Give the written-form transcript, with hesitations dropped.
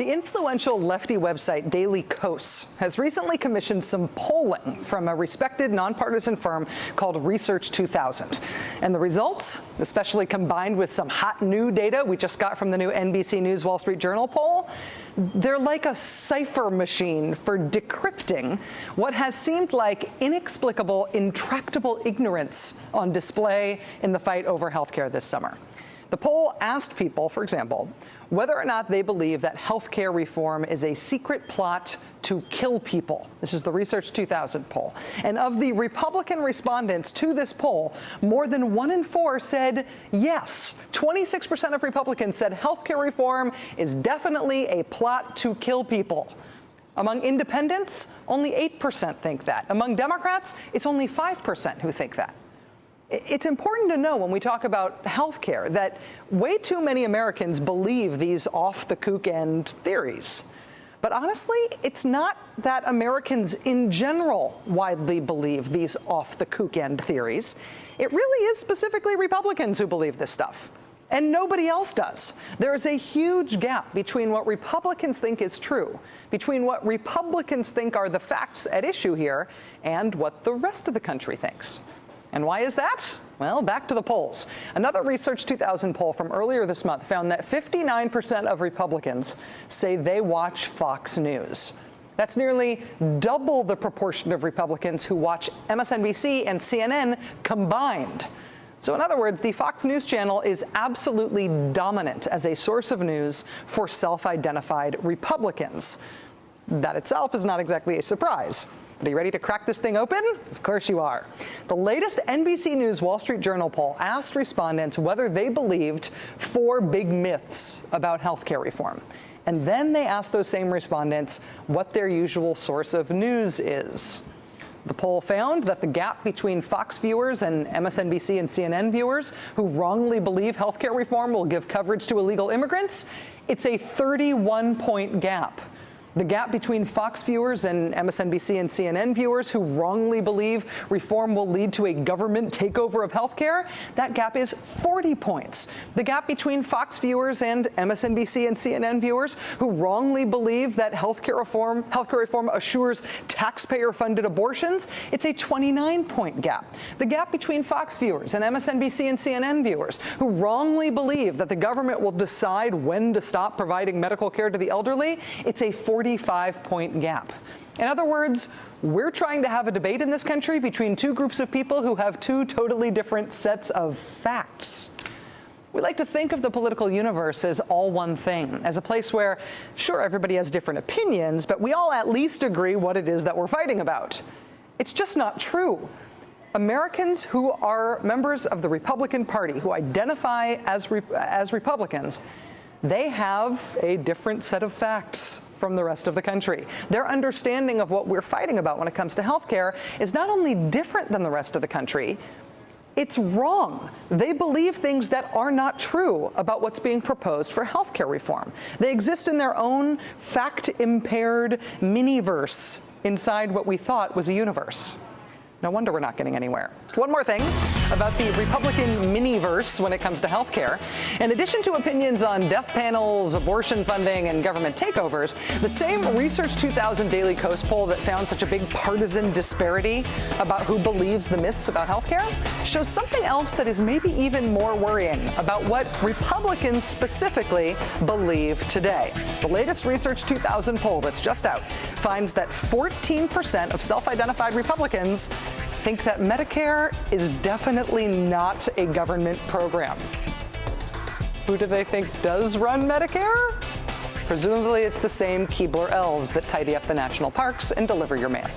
The influential lefty website Daily Kos has recently commissioned some polling from a respected nonpartisan firm called Research 2000. And the results, especially combined with some hot new data we just got from the new NBC News Wall Street Journal poll, they're like a cipher machine for decrypting what has seemed like inexplicable, intractable ignorance on display in the fight over healthcare this summer. The poll asked people, for example, whether or not they believe that healthcare reform is a secret plot to kill people. This is the Research 2000 poll. And of the Republican respondents to this poll, more than 1 in 4 said yes. 26% of Republicans said healthcare reform is definitely a plot to kill people. Among independents, only 8% think that. Among Democrats, it's only 5% who think that. It's important to know when we talk about health care that way too many Americans believe these off-the-kook-end theories. But honestly, it's not that Americans in general widely believe these off-the-kook-end theories. It really is specifically Republicans who believe this stuff. And nobody else does. There is a huge gap between what Republicans think is true, between what Republicans think are the facts at issue here, and what the rest of the country thinks. And why is that? Well, back to the polls. Another Research 2000 poll from earlier this month found that 59% of Republicans say they watch Fox News. That's nearly double the proportion of Republicans who watch MSNBC and CNN combined. So in other words, the Fox News channel is absolutely dominant as a source of news for self-identified Republicans. That itself is not exactly a surprise. But are you ready to crack this thing open? Of course you are. The latest NBC News Wall Street Journal poll asked respondents whether they believed 4 big myths about healthcare reform. And then they asked those same respondents what their usual source of news is. The poll found that the gap between Fox viewers and MSNBC and CNN viewers who wrongly believe healthcare reform will give coverage to illegal immigrants, it's a 31-point gap. The gap between Fox viewers and MSNBC and CNN viewers who wrongly believe reform will lead to a government takeover of healthcare, that gap is 40 points. The gap between Fox viewers and MSNBC and CNN viewers who wrongly believe that healthcare reform assures taxpayer-funded abortions, it's a 29-point gap. The gap between Fox viewers and MSNBC and CNN viewers who wrongly believe that the government will decide when to stop providing medical care to the elderly, it's a 45-point gap. In other words, we're trying to have a debate in this country between 2 groups of people who have 2 totally different sets of facts. We like to think of the political universe as all one thing, as a place where, sure, everybody has different opinions, but we all at least agree what it is that we're fighting about. It's just not true. Americans who are members of the Republican Party, who identify as Republicans, they have a different set of facts from the rest of the country. Their understanding of what we're fighting about when it comes to healthcare is not only different than the rest of the country, it's wrong. They believe things that are not true about what's being proposed for healthcare reform. They exist in their own fact-impaired mini-verse inside what we thought was a universe. No wonder we're not getting anywhere. One more thing about the Republican mini-verse when it comes to health care. In addition to opinions on death panels, abortion funding, and government takeovers, the same Research 2000 Daily Kos poll that found such a big partisan disparity about who believes the myths about health care shows something else that is maybe even more worrying about what Republicans specifically believe today. The latest Research 2000 poll that's just out finds that 14% of self-identified Republicans think that Medicare is definitely not a government program. Who do they think does run Medicare? Presumably it's the same Keebler elves that tidy up the national parks and deliver your mail.